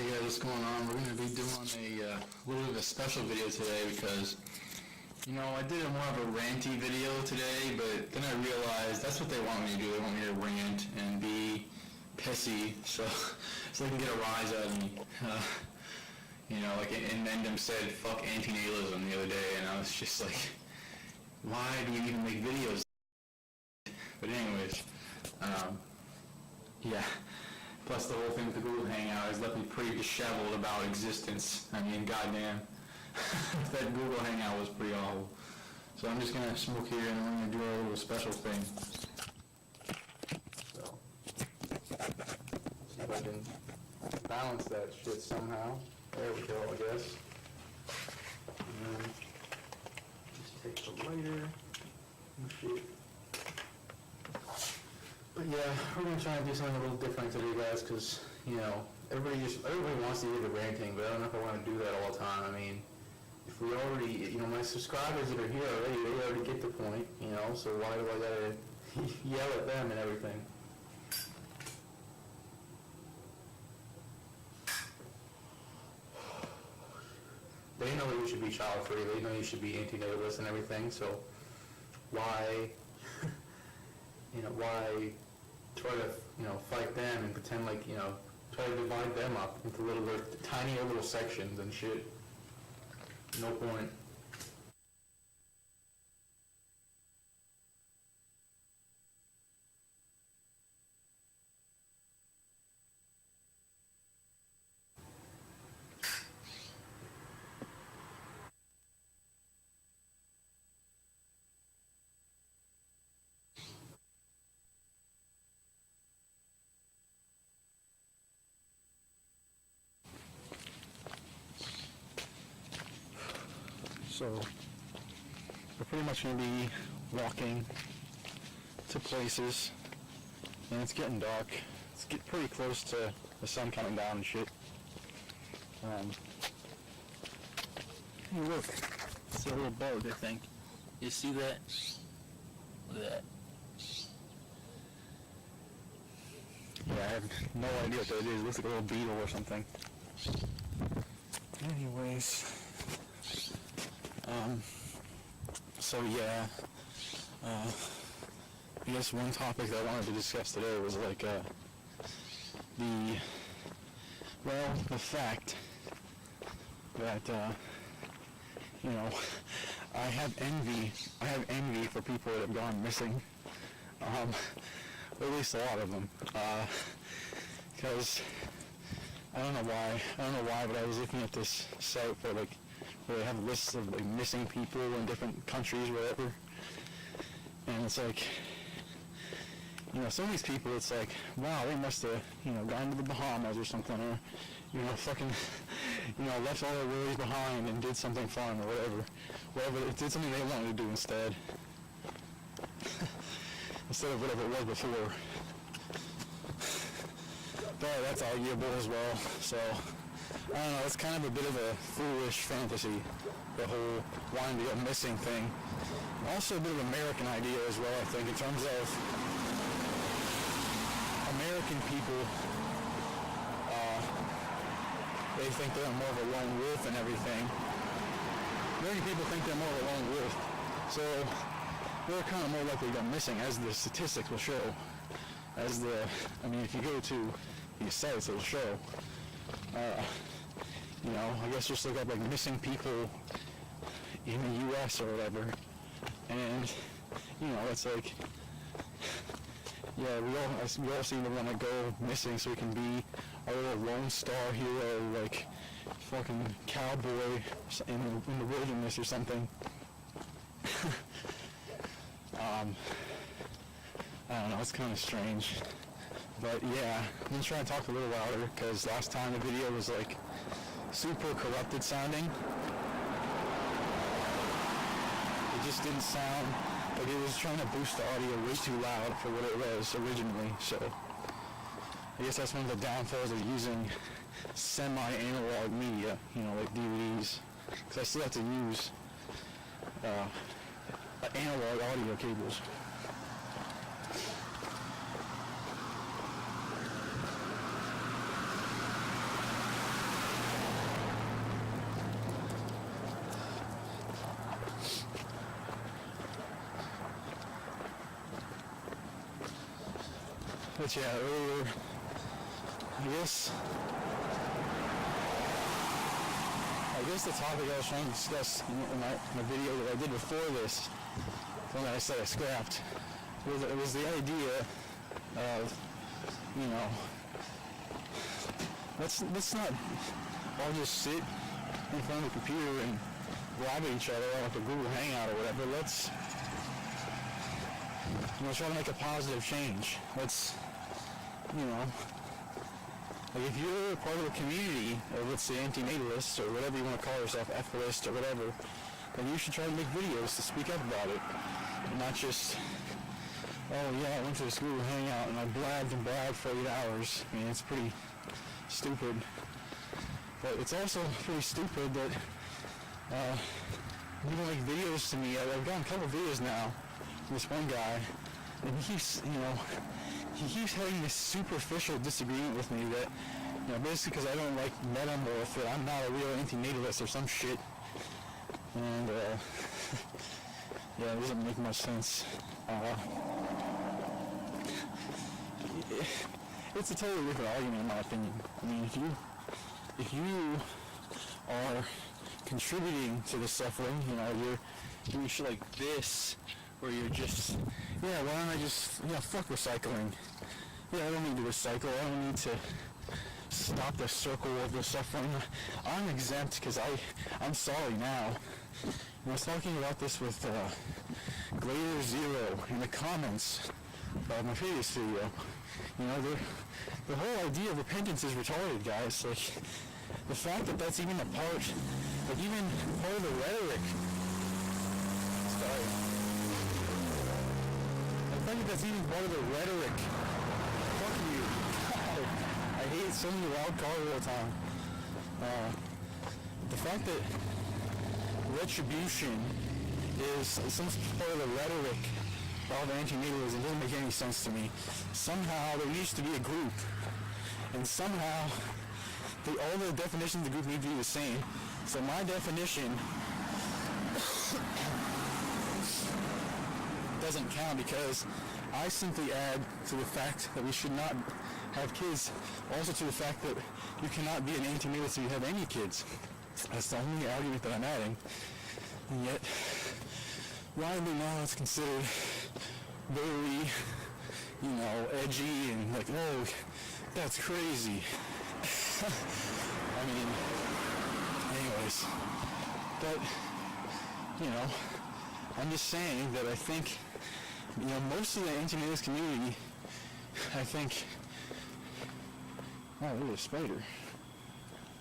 Hey guys, what's going on? We're going to be doing a little bit of a special video today because, you know, I did more of a ranty video today, but then I realized that's what they want me to do. They want me to rant and be pissy so they can get a rise out of me. You know, like Mendham said, fuck anti-natalism the other day, and I was just like, why do we even make videos? But anyways, yeah. Plus the whole thing with the Google Hangout has left me pretty disheveled about existence. I mean, goddamn. That Google Hangout was pretty awful. So I'm just going to smoke here and we're going to do a little special thing. So, see if I can balance that shit somehow. There we go, I guess. And then just take the lighter and shit. But yeah, we're going to try and do something a little different today, guys, because, you know, everybody wants to hear the ranting, but I don't know if I want to do that all the time. I mean, if we already, you know, my subscribers that are here already, they already get the point, you know, so why do I gotta yell at them and everything? They know that you should be child-free, they know you should be anti-natalist and everything, so why, you know, why try to, you know, fight them and pretend like, you know, try to divide them up into tiny little sections and shit. No point. So we're pretty much going to be walking to places, and it's getting dark. It's getting pretty close to the sun coming down and shit. Hey, look, it's a little boat, I think. You see that? Look at that. Yeah, I have no idea what that is. It looks like a little beetle or something. Anyways. So yeah, I guess one topic that I wanted to discuss today was like the fact that you know, I have envy for people that have gone missing, or at least a lot of them, because I don't know why, but I was looking at this site for like, where they have lists of like missing people in different countries, whatever. And it's like, you know, some of these people, it's like, wow, they must have, you know, gone to the Bahamas or something, or, you know, fucking, you know, left all their worries behind and did something fun or whatever, did something they wanted to do instead of whatever it was before. But that's arguable as well, so I don't know, it's kind of a bit of a foolish fantasy, the whole wanting to go missing thing. Also a bit of an American idea as well, I think, in terms of American people, they think they're more of a lone wolf and everything. American people think they're more of a lone wolf, so they're kind of more likely to go missing, as the statistics will show. I mean, if you go to these sites, it'll show. You know, I guess just look up like missing people in the U.S. or whatever, and you know, it's like, yeah, we all seem to want to go missing so we can be a little Lone Star hero, like fucking cowboy in the wilderness or something. I don't know, it's kind of strange, but yeah, I'm just trying to talk a little louder because last time the video was like super corrupted sounding. It just didn't sound like it was trying to boost the audio way too loud for what it was originally, so I guess that's one of the downfalls of using semi-analog media, you know, like DVDs, because I still have to use analog audio cables. But yeah, earlier, I guess the topic I was trying to discuss in my video that I did before this, the one that I said I scrapped, was the idea of, you know, let's not all just sit in front of the computer and grab at each other like a Google Hangout or whatever. Let's, you know, try to make a positive change. Let's, you know, like if you're part of a community of, let's say, anti-natalists or whatever you want to call yourself, ethicist or whatever, then you should try to make videos to speak up about it. And not just, oh yeah, I went to this Google Hangout and I blabbed and blabbed for 8 hours. I mean, it's pretty stupid. But it's also pretty stupid that people make videos to me. I've gotten a couple of videos now from this one guy, and he keeps, you know, he keeps having this superficial disagreement with me that, you know, basically because I don't like metamorph, that I'm not a real anti-natalist or some shit. And, yeah, it doesn't make much sense. It's a totally different argument in my opinion. I mean, if you are contributing to the suffering, you know, you're doing shit like this, where you're just, yeah, why don't I just, yeah, fuck recycling. Yeah, I don't need to recycle. I don't need to stop the circle of the suffering. I'm exempt because I'm sorry now. I was talking about this with Glader Zero in the comments of my previous video. You know, the whole idea of repentance is retarded, guys. Like, the fact that that's even a part, like even part of the rhetoric. Sorry. The fact that that's even part of the rhetoric. Fuck you. I hate so many loud cars all the time. The fact that retribution is some part of the rhetoric of anti-natalism doesn't make any sense to me. Somehow there used to be a group, and somehow all the definitions of the group need to be the same. So my definition doesn't count because I simply add to the fact that we should not have kids, also to the fact that you cannot be an anti-natalist if you have any kids. That's the only argument that I'm adding. And yet, widely now it's considered very, you know, edgy and like, oh, that's crazy. I mean, anyways, but, you know, I'm just saying that I think, you know, most of the anti-natalist community, I think, oh, look at a spider.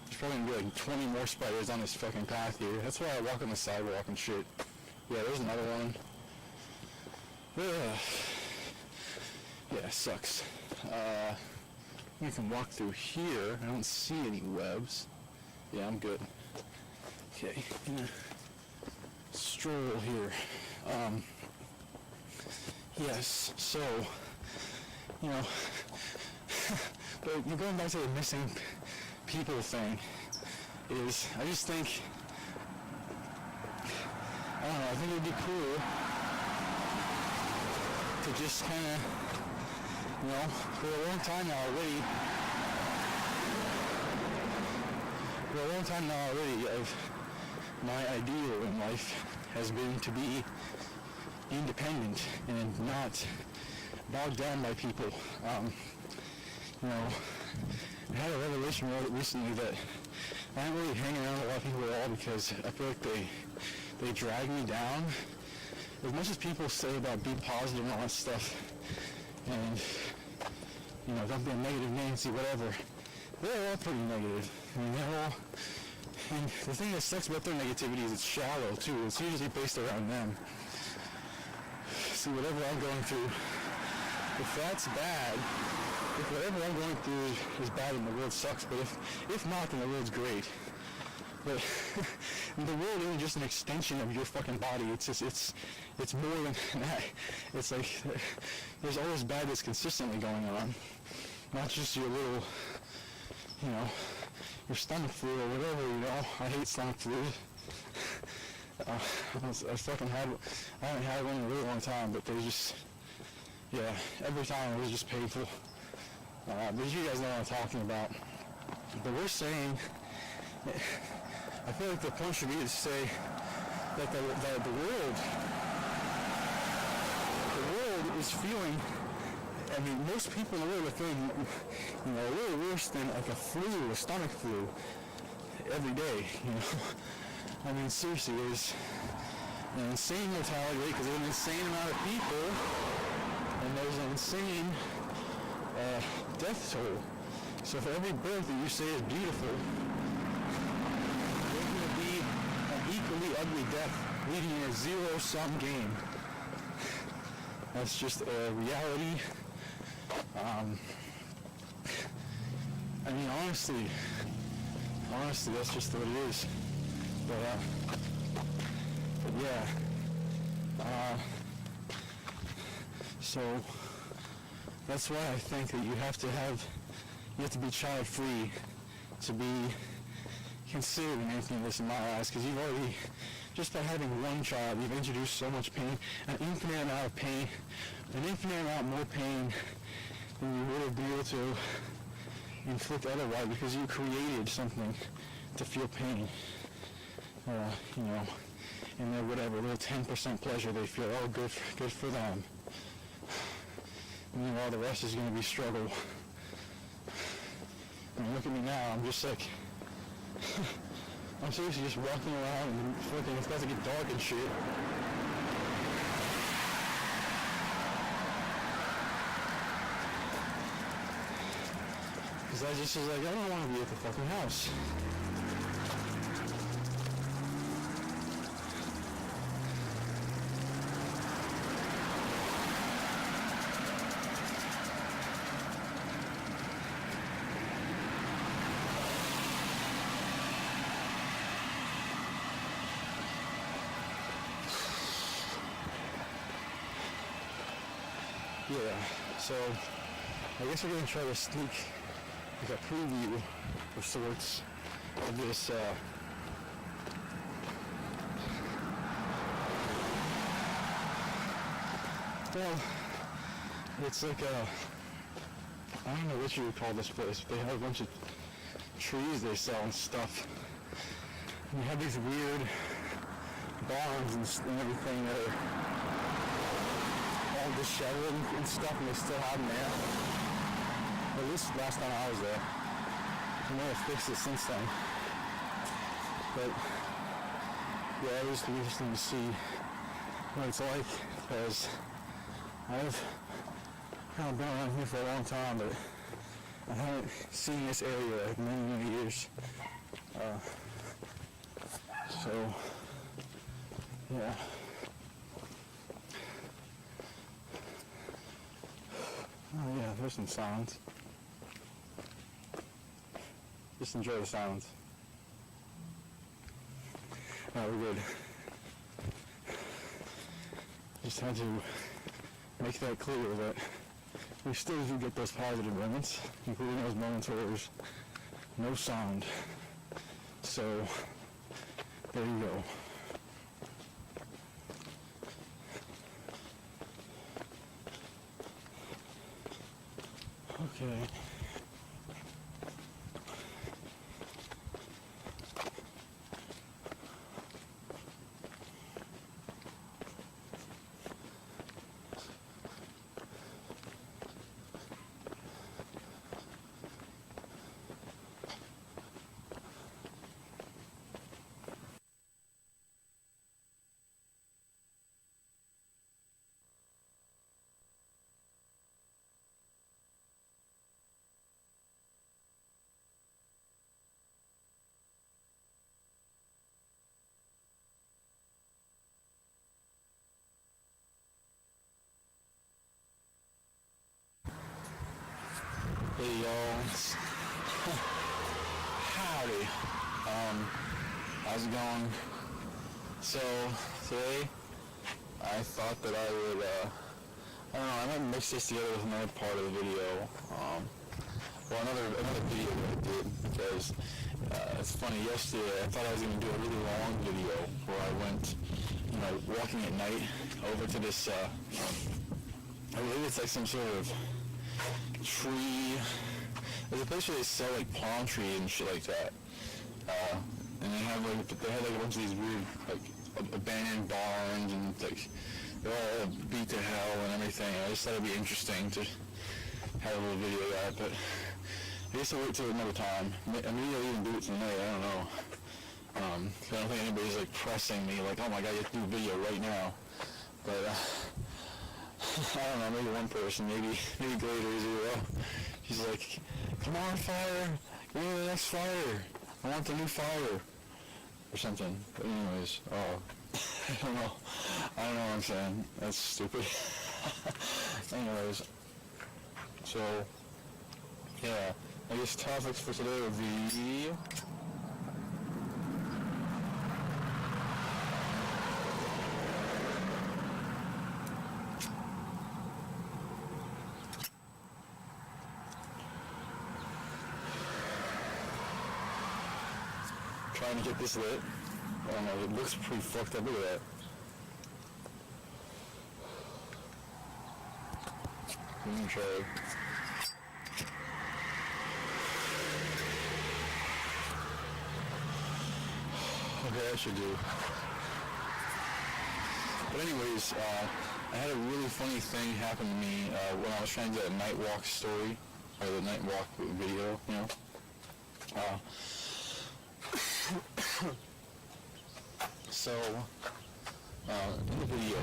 There's probably going to be like 20 more spiders on this fucking path here. That's why I walk on the sidewalk and shit. Yeah, there's another one. Yeah, it sucks. You can walk through here. I don't see any webs. Yeah, I'm good. Okay, gonna stroll here. Yes, so, you know, but going back to the missing people thing, is, I just think, I don't know, I think it would be cool to just kind of, you know, for a long time now already, my ideal in life has been to be independent and not bogged down by people. You know, I had a revelation recently that I don't really hang around with a lot of people at all because I feel like they drag me down. As much as people say about be positive and all that stuff, and, you know, don't be a negative Nancy, whatever, they're all pretty negative. I mean, they're all, and the thing that sucks about their negativity is it's shallow, too. It's usually based around them. See, whatever I'm going through, if that's bad, if whatever I'm going through is bad and the world sucks, but if not, then the world's great. But the world isn't just an extension of your fucking body. It's just, it's more than that. It's like there's always bad that's consistently going on, not just your little, you know, your stomach flu or whatever. You know, I hate stomach flu. I haven't had one in a really long time, but they just, yeah, every time it was just painful. But you guys know what I'm talking about. But we're saying, I feel like the point should be to say that the world is feeling, I mean, most people in the world are feeling, you know, a little worse than like a flu, a stomach flu, every day, you know. I mean, seriously, there's an insane mortality rate because there's an insane amount of people, and there's an insane death toll. So for every birth that you say is beautiful, there's going to be an equally ugly death leading in a zero-sum game. That's just a reality. I mean, honestly, that's just what it is. But yeah. So that's why I think that you have to be child-free to be considered an anti-natalist in my eyes, because you've already, just by having one child, you've introduced so much pain, an infinite amount of pain, an infinite amount more pain than you would have been able to inflict otherwise, because you created something to feel pain. You know, and their whatever little 10% pleasure they feel, oh, good for them. And meanwhile, the rest is going to be struggle. I mean, look at me now. I'm just like, I'm seriously just walking around and fucking, it's about to get dark and shit. Because I just was like, I don't want to be at the fucking house. Yeah, so I guess we're going to try to sneak like a preview of sorts of this well, it's like a, I don't know what you would call this place. They have a bunch of trees they sell and stuff. And you have these weird barns and everything that are all disheveled and stuff, and they still have them there. At least last time I was there. I may have fixed it since then. But yeah, it was interesting to see what it's like, because I've kind of been around here for a long time, but I haven't seen this area in many years. So yeah. Oh yeah, there's some silence. Just enjoy the silence. Alright, we're good. Just had to make that clear that we still do get those positive moments, including those moments where there's no sound. So, there you go. Okay. Hey y'all, howdy, how's it going? So, today, I thought that I would, I don't know, I might mix this together with another part of the video, well, another video that I did, because, it's funny, yesterday I thought I was going to do a really long video where I went, you know, walking at night over to this, I believe it's like some sort of tree. There's a place where they sell like palm tree and shit like that. And they had like a bunch of these weird like abandoned barns and like they're all beat to hell and everything. I just thought it'd be interesting to have a little video of that, but I guess I'll wait till another time. Maybe I'll even do it tonight. I don't know. I don't think anybody's like pressing me like, oh my god, you have to do a video right now. But I don't know, maybe one person, maybe Glader Zero. He's like, come on, fire, go to the next fire. I want the new fire. Or something. But anyways, I don't know what I'm saying. That's stupid. Anyways. So, yeah. I guess topics for today would be... trying to get this lit. I don't know, it looks pretty fucked up. Look at that. Let me try. Okay, I should do. But anyways, I had a really funny thing happen to me when I was trying to do a night walk story, or the night walk video, you know. So, in the video,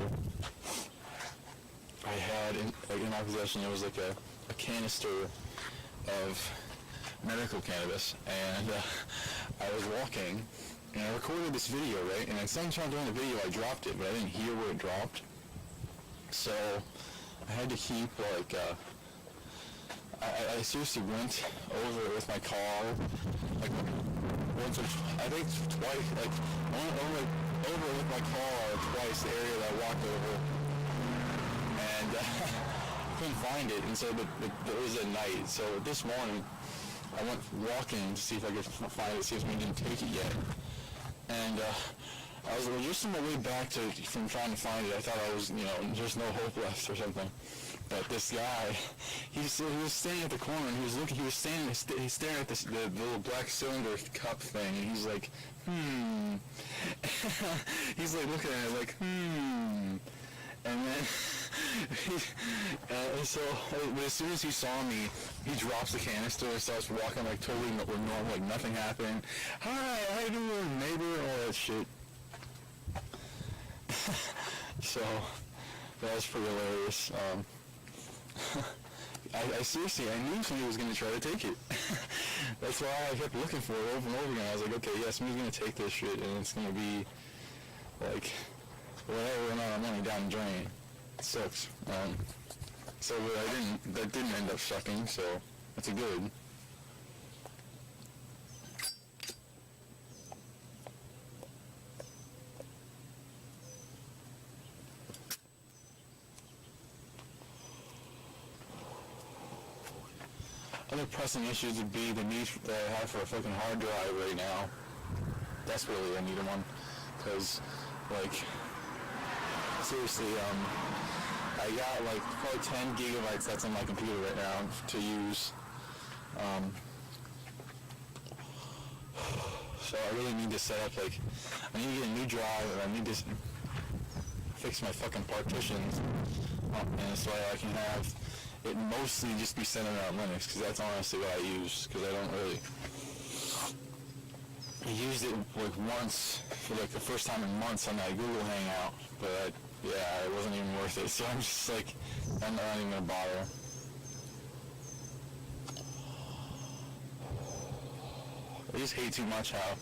I had in my possession, it was like a canister of medical cannabis, and I was walking, and I recorded this video, right, and at some time during the video I dropped it, but I didn't hear where it dropped, so I had to keep, like, I seriously went over it with my car, like, once or I think twice, like, I went over it with my car twice, the area that I walked over, and couldn't find it, and so it was at night, so this morning, I went walking to see if I could find it, see if somebody didn't take it yet, and I was just on my way back from trying to find it. I thought I was, there's no hope left or something. But this guy, he was standing at the corner and he's staring at the little black cylinder cup thing, and he's like, he's like looking at it like, and then, and so as soon as he saw me, he drops the canister and starts walking like totally normal, like nothing happened. Hi, how you doing, neighbor? All that shit. So that was pretty hilarious. I seriously, I knew somebody was going to try to take it. That's why I kept looking for it over and over again. I was like, okay, yeah, somebody's going to take this shit, and it's going to be, like, whatever amount of money down the drain. It sucks. So that didn't end up sucking, so that's a good. Other pressing issues would be the need that I have for a fucking hard drive right now. That's really a needed one, because, like, seriously, I got like probably 10 gigabytes that's on my computer right now to use. So I really need to set up, like, I need to get a new drive, and I need to fix my fucking partitions, and so I can have it mostly just be centered around Linux, because that's honestly what I use, because I don't really... I used it like once for like the first time in months on that Google Hangout, but yeah, it wasn't even worth it, so I'm just like, I'm not even gonna bother. I just hate too much how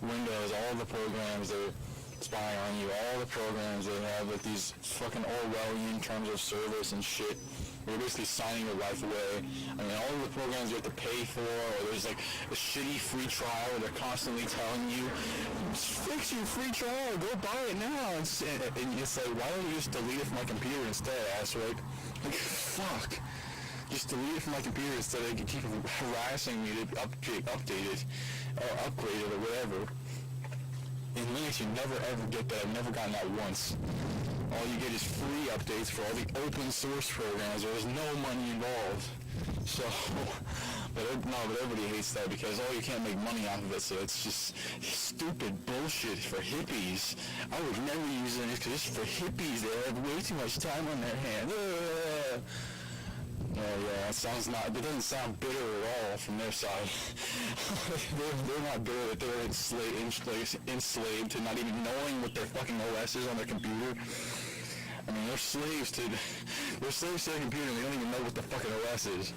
Windows, all the programs, they're spying on you, all the programs, they have like these fucking Orwellian terms of service and shit. You're basically signing your life away. I mean, all of the programs you have to pay for, or there's like a shitty free trial where they're constantly telling you, fix your free trial, go buy it now. And it's like, why don't you just delete it from my computer instead, asswipe? Like, fuck. Just delete it from my computer instead of keep harassing me to update it, or upgrade it, or whatever. In Linux, you never ever get that. I've never gotten that once. All you get is free updates for all the open source programs. There's no money involved. So, but everybody hates that because, oh, you can't make money off of it, so it's just stupid bullshit for hippies. I would never use it because it's for hippies. They have way too much time on their hands. Oh yeah, it doesn't sound bitter at all from their side. they're not bitter that they're enslaved to not even knowing what their fucking OS is on their computer. I mean, they're slaves to their computer and they don't even know what the fucking OS is.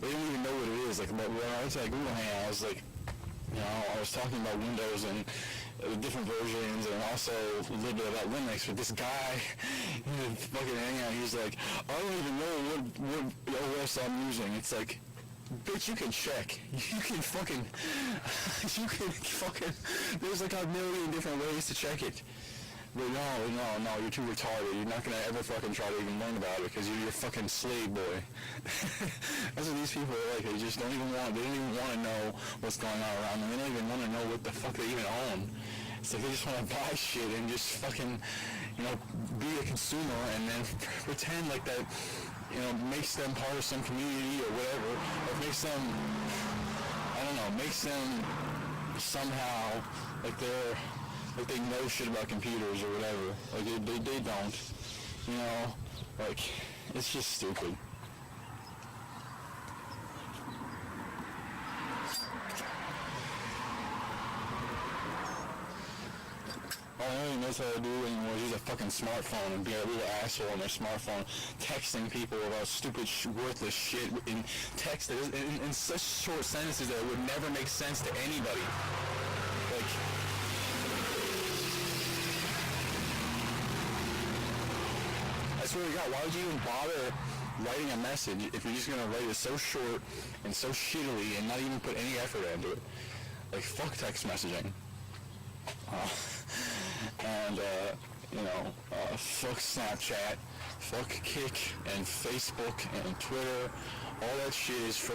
They don't even know what it is. Like, when I was at Google Hangouts, like, you know, I was talking about Windows and different versions and also a little bit about Linux, but this guy in the fucking hangout, he's like, I don't even know what OS I'm using. It's like, bitch, you can check. You can fucking, there's like a million different ways to check it. But no, you're too retarded. You're not gonna ever fucking try to even learn about it because you're a fucking slave boy. That's what these people are like. They don't even want to know what's going on around them. They don't even want to know what the fuck they even own. It's like they just want to buy shit and just fucking, be a consumer and then pretend like that, makes them part of some community or whatever, or makes them somehow like they know shit about computers or whatever. Like they don't. Like it's just stupid. All anyone knows how to do anymore is use a fucking smartphone and be a little asshole on their smartphone, texting people about stupid, worthless shit in text that is, in such short sentences that it would never make sense to anybody. Like, I swear to God, why would you even bother writing a message if you're just gonna write it so short and so shittily and not even put any effort into it? Like, fuck text messaging. Fuck Snapchat, fuck Kick and Facebook and Twitter. All that shit is for...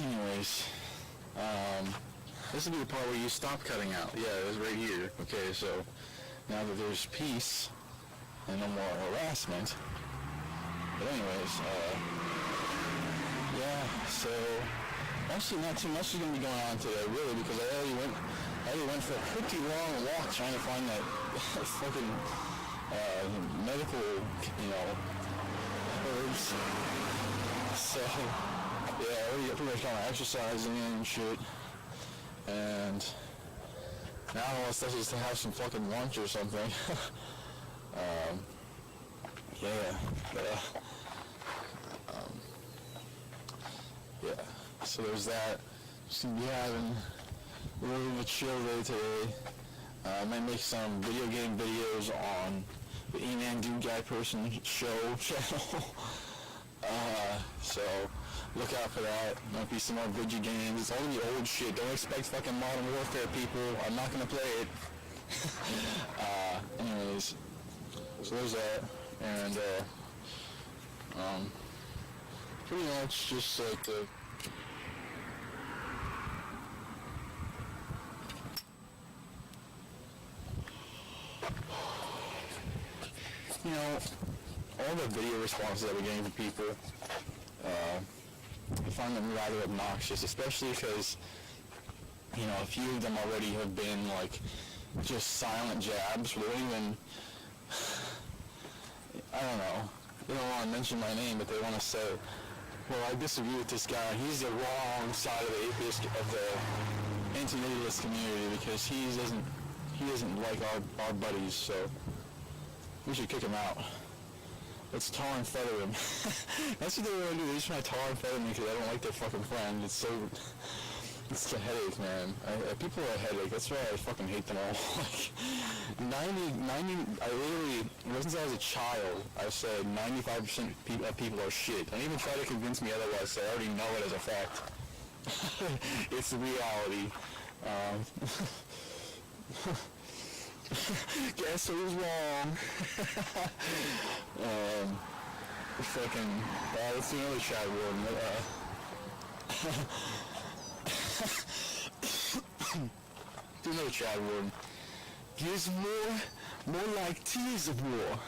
Anyways, this will be the part where you stop cutting out. Yeah, it was right here. Okay, so now that there's peace and no more harassment. But anyways, yeah, so actually not too much is going to be going on today, really, because I already went for a pretty long walk trying to find that fucking medical, herbs. So, yeah, I already pretty much kind of exercising and shit. And now all I want is to have some fucking lunch or something. Yeah, so there's that. Just gonna be having a little bit of a chill day today. I might make some video game videos on the E-Man Dude Guy Person show channel. So look out for that. Might be some more video games. It's all gonna be old shit. Don't expect fucking Modern Warfare, people. I'm not gonna play it. Anyways, so there's that. And pretty much just like the all the video responses that we're getting from people, I find them rather obnoxious, especially because, a few of them already have been, like, just silent jabs, where they don't even, I don't know, they don't want to mention my name, but they want to say, well, I disagree with this guy, he's the wrong side of the atheist, of the anti-natalist community, because he doesn't like our buddies, so we should kick him out. Let's tar and feather him. That's what they want to do. They just want to tar and feather me because I don't like their fucking friend. It's a headache, man. People are a headache. That's why I fucking hate them all. Like, 90, I literally, ever since I was a child, I said 95% of people are shit. Don't even try to convince me otherwise, so I already know it as a fact. It's the reality. Guess who's wrong? Fucking, let's do another chat room. Do another chat room. Gizmo More like tears of war.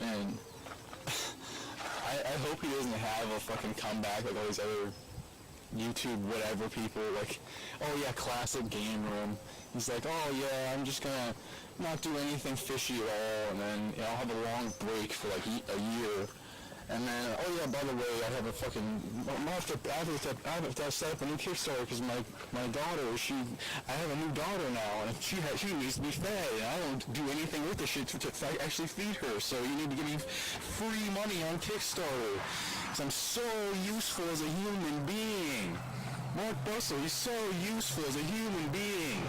Man, I hope he doesn't have a fucking comeback like all these other YouTube whatever people, like, oh yeah, classic game room. He's like, oh yeah, I'm just gonna not do anything fishy at all, and then I'll have a long break for like a year, and then, oh yeah, by the way, I have a fucking, I have to set up a new Kickstarter because my daughter, I have a new daughter now, and she needs to be fed, and I don't do anything with this shit to actually feed her, so you need to give me free money on Kickstarter, because I'm so useful as a human being. Mark Bussell, he's so useful as a human being.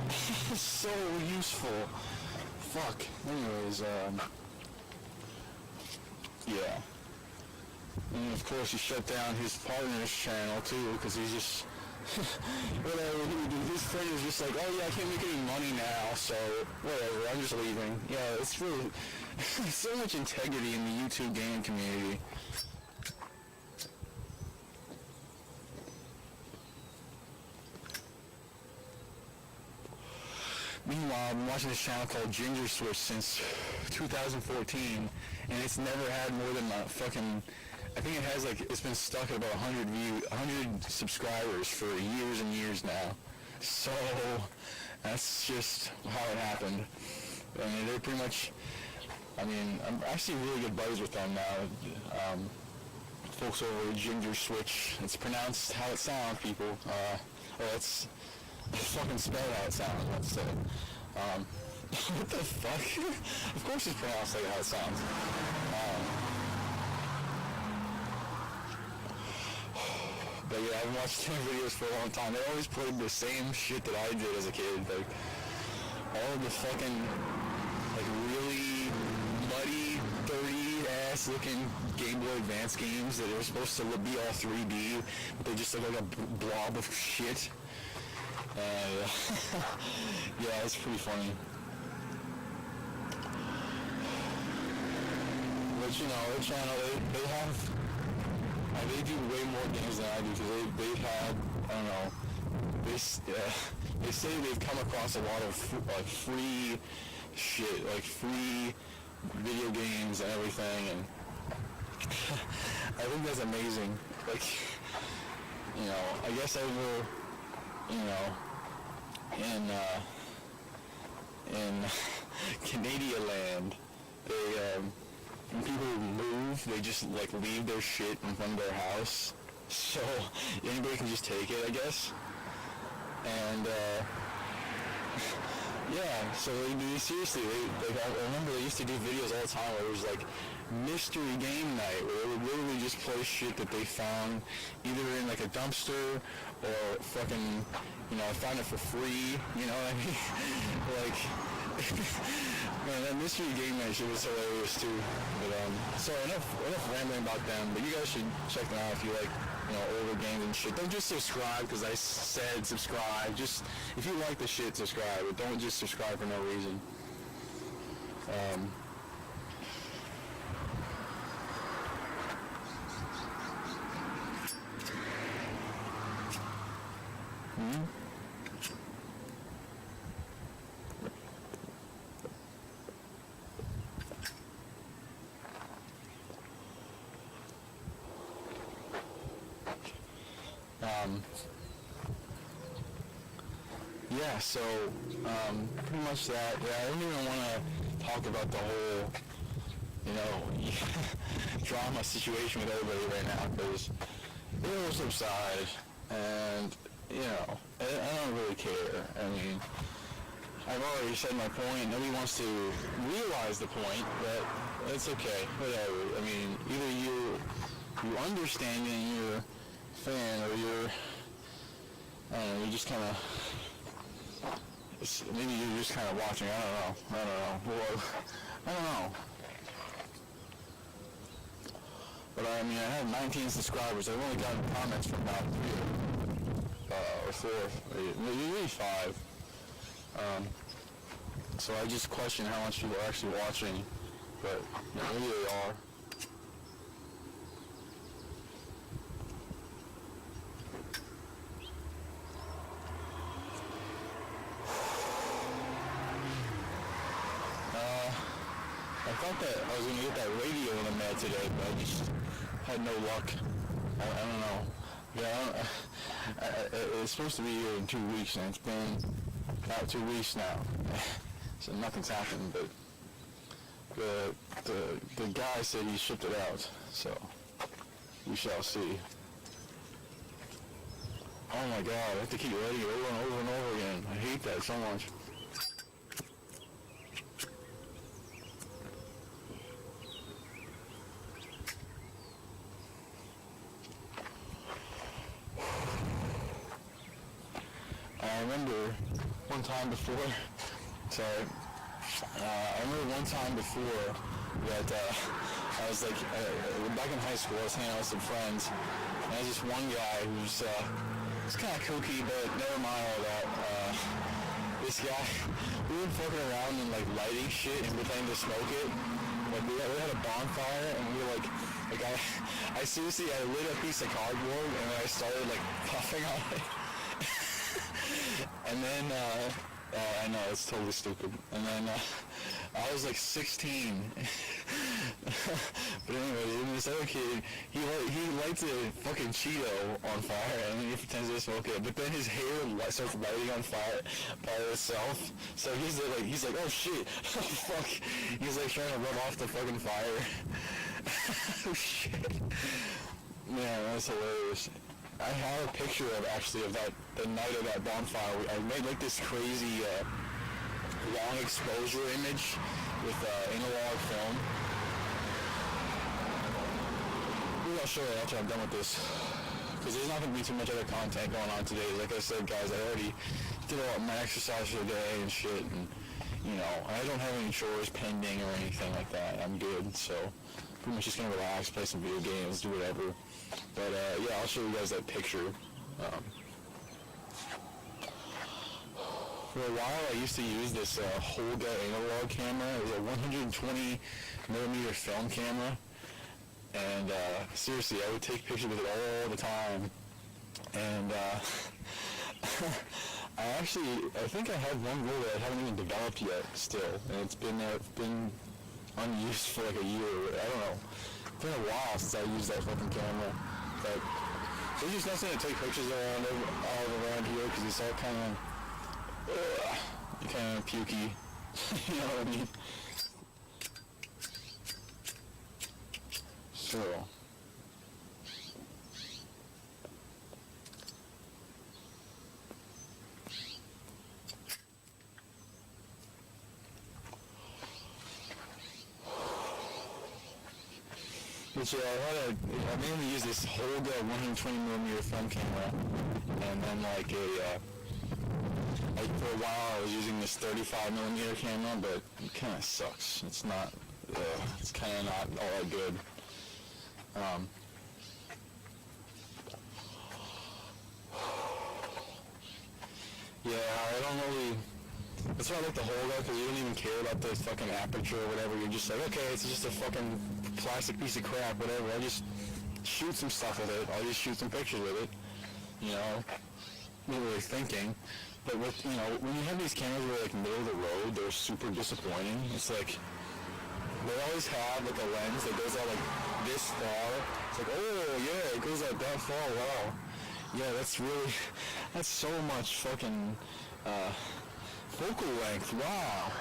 He's so useful. Fuck. Anyways, yeah. And of course he shut down his partner's channel too, because he's just whatever. His friend is just like, oh yeah, I can't make any money now, so whatever, I'm just leaving. Yeah, it's really so much integrity in the YouTube gaming community. Meanwhile, I've been watching this channel called Ginger Switch since 2014, and it's never had more than fucking, I think it has like, it's been stuck at about 100 subscribers for years and years now. So, that's just how it happened. I mean, they're pretty much, I mean, I'm actually really good buddies with them now. Folks over at Ginger Switch, it's pronounced how it sounds, people. It's fucking spell how it sounds, let's say. What the fuck? Of course it's pronounced like how it sounds. But yeah, I've watched their videos for a long time. They always played the same shit that I did as a kid. Like, all of the fucking, like, really muddy, dirty-ass looking Game Boy Advance games that are supposed to be all 3D, but they just look like a blob of shit. Yeah, it's pretty funny. But you know, their channel, they have, they do way more games than I do, because they've had, I don't know, they say they've come across a lot of like free shit, like free video games and everything, and I think that's amazing. Like, you know, I guess I will, you know, in Canadian land, when people move, they just like leave their shit in front of their house, so anybody can just take it, I guess. And yeah, so they seriously, I remember they used to do videos all the time where it was like mystery game night, where they would literally just play shit that they found either in like a dumpster or fucking, you know, I found it for free, you know what I mean? Like, man, that mystery game night shit was hilarious too. But so enough rambling about them, but you guys should check them out if you like, you know, older games and shit. Don't just subscribe because I said subscribe. Just, if you like the shit, subscribe, but don't just subscribe for no reason. Yeah, so, pretty much that. Yeah, I don't even want to talk about the whole, you know, drama situation with everybody right now, because it will subside, and, you know, I don't really care. I mean, I've already said my point. Nobody wants to realize the point, but it's okay, whatever. I mean, either you understand it and you're a fan, or you're, I don't know, you just kind of, maybe you're just kind of watching. I don't know. Well, I don't know. But I mean, I have 19 subscribers. I've only gotten comments from about 3 or 4, maybe 5. So I just question how much people are actually watching. But yeah, maybe they are. thought that I was gonna get that radio in the mail today, but I just had no luck. I don't know. Yeah, it's supposed to be here in 2 weeks, and it's been about 2 weeks now. So nothing's happened, but the guy said he shipped it out, so we shall see. Oh my god, I have to keep writing it over and over and over again. I hate that so much. I remember one time before, that I was like, back in high school, I was hanging out with some friends, and there was this one guy who's kind of kooky, but never mind all that. This guy, we were fucking around and like lighting shit and pretending to smoke it. Like we had a bonfire, and we were like I seriously, I lit a piece of cardboard, and then I started like puffing on it. And then, I know, it's totally stupid. And then, I was like 16. But anyway, this other kid, he lights a fucking Cheeto on fire, and then he pretends to smoke it. But then his hair starts lighting on fire by itself. So he's like, oh shit, oh fuck. He's like trying to rub off the fucking fire. Oh shit. Man, that's hilarious. I have a picture of the night of that bonfire. I made like this crazy long exposure image with analog film. Maybe I'll show you after I'm done with this, because there's not going to be too much other content going on today. Like I said, guys, I already did all my exercise for the day and shit, and I don't have any chores pending or anything like that. I'm good, so pretty much just going to relax, play some video games, do whatever. But yeah, I'll show you guys that picture. For a while, I used to use this Holga analog camera. It was a 120 millimeter film camera, and seriously, I would take pictures with it all the time. And I think I have one roll that I haven't even developed yet still, and it's been unused for like a year. I don't know. It's been a while since I used that fucking camera. But there's just nothing to take pictures all around here, because it's all kind of pukey. You know what I mean? So. But yeah, I mainly use this Holga 120 millimeter film camera, and then for a while I was using this 35 millimeter camera, but it kind of sucks. It's not, it's kind of not all that good. Yeah, I don't really. That's why I like the Holga, because you don't even care about the fucking aperture or whatever. You're just like, okay, it's just a fucking plastic piece of crap, whatever. I just shoot some stuff with it. I'll just shoot some pictures with it. Not really thinking. But with, when you have these cameras that are like middle of the road, they're super disappointing. It's like, they always have like a lens that goes out like this far. It's like, oh yeah, it goes out that far, wow. Yeah, that's so much fucking, focal length, wow.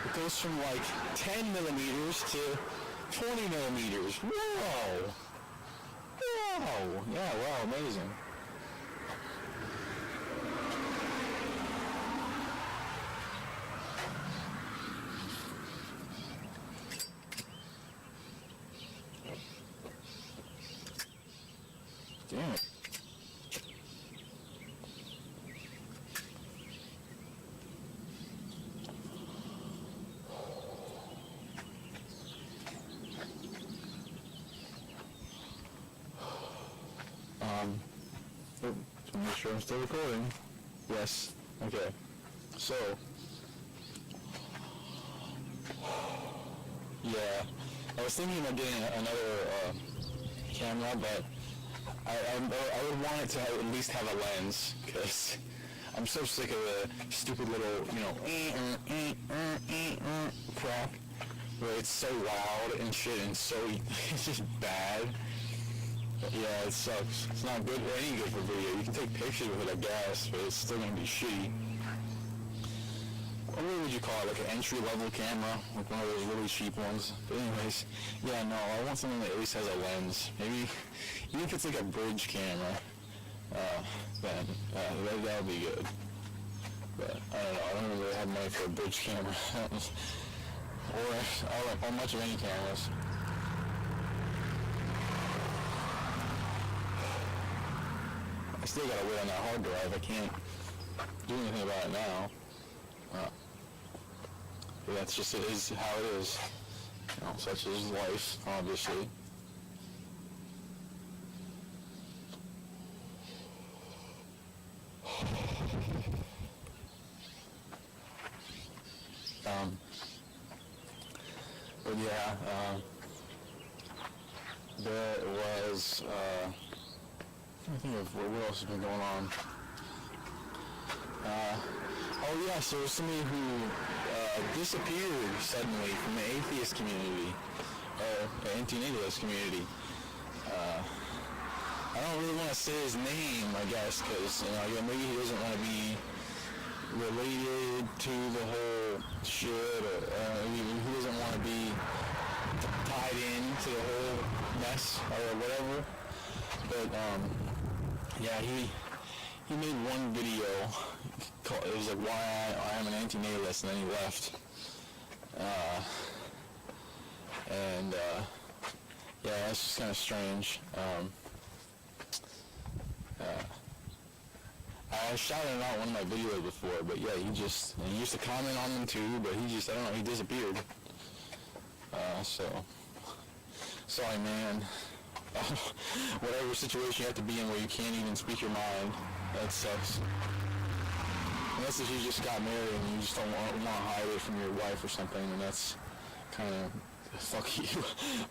It goes from like 10 millimeters to 20 millimeters. Whoa. Wow. Yeah, wow, amazing. Damn it. To make sure I'm still recording. Yes. Okay. So. Yeah. I was thinking about getting another camera, but I would want it to at least have a lens, because I'm so sick of the stupid little, crap but it's so loud and shit, and so it's just bad. But yeah, it sucks. It's not good, any good for video. You can take pictures with it, I guess, but it's still gonna be shitty. What would you call it? Like an entry-level camera, like one of those really cheap ones. But anyways, yeah, no, I want something that at least has a lens. Maybe even if it's like a bridge camera, then that would be good. But I don't know. I don't really have money for a bridge camera, or much of any cameras. I still gotta wait on that hard drive. I can't do anything about it now. But that's just, it is how it is. You know, such is life, obviously. But yeah, there was, I think of what else has been going on. Oh yeah, so there's somebody who disappeared suddenly from the atheist community, or the anti-natalist community. I don't really want to say his name, I guess, because, you know, maybe he doesn't want to be related to the whole shit, or he doesn't want to be tied into the whole mess, or whatever. But, yeah, he made one video. It was like, why I am an anti-natalist, and then he left. Yeah, that's just kind of strange. I shouted out one of my videos before, but yeah, he used to comment on them too, but he just, I don't know, he disappeared. So, sorry man. Whatever situation you have to be in where you can't even speak your mind, that sucks. Unless if you just got married and you just don't want to hide it from your wife or something, and that's kind of, fuck you.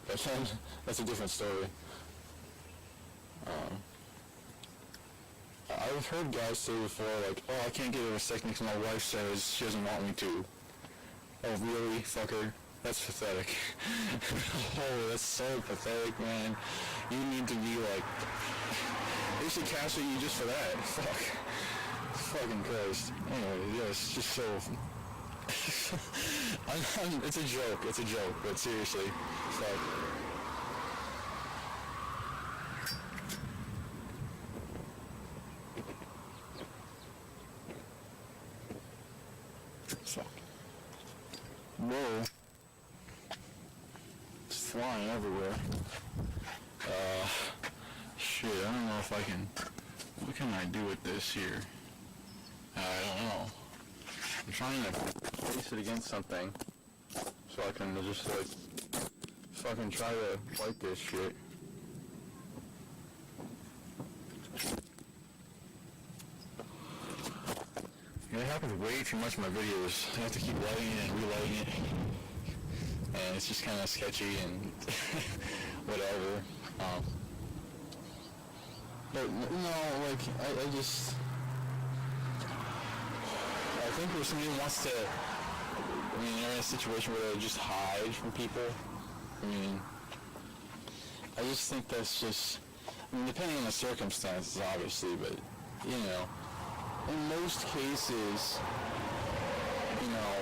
But then, that's a different story. I've heard guys say before, like, oh, I can't get a vasectomy because my wife says she doesn't want me to. Oh, really, fucker? That's pathetic. Oh, that's so pathetic, man. You need to be like, they should castrate you just for that. Fuck. Fucking Christ. Anyway, yeah, it's just so... it's a joke, but seriously, fuck. Fuck. Whoa. It's flying everywhere. Shit, I don't know if I can... What can I do with this here? I don't know. I'm trying to place it against something so I can just, like, fucking try to wipe this shit. Yeah, it happens way too much in my videos. I have to keep lighting it and relighting it. And it's just kind of sketchy and whatever. But, no, like, I just... I think if somebody wants to, I mean, they're in a situation where they just hide from people, I mean, I just think that's just, I mean, depending on the circumstances, obviously, but, you know, in most cases, you know,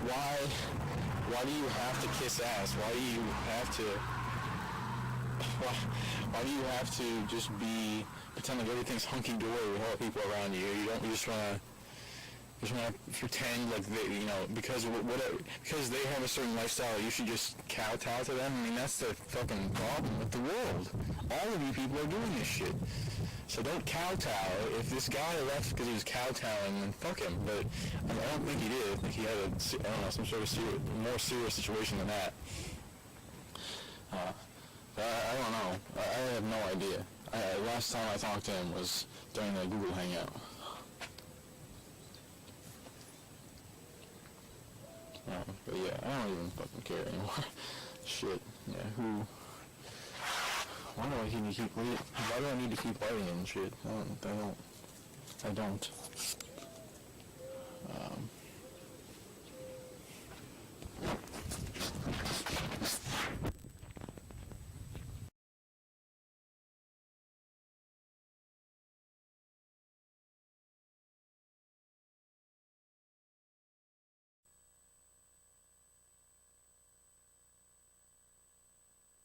why do you have to kiss ass? Why do you have to, why do you have to just pretend like everything's hunky-dory with all the people around you? You just want to pretend like they, you know, because they have a certain lifestyle, you should just kowtow to them. I mean, that's the fucking problem with the world. All of you people are doing this shit. So don't kowtow. If this guy left because he was kowtowing, then fuck him. But I don't think he did. I think he had some sort of more serious situation than that. I don't know. I have no idea. Last time I talked to him was during the Google Hangout. But yeah, I don't even fucking care anymore. Shit. Yeah, why do I need to keep lighting and shit? I don't.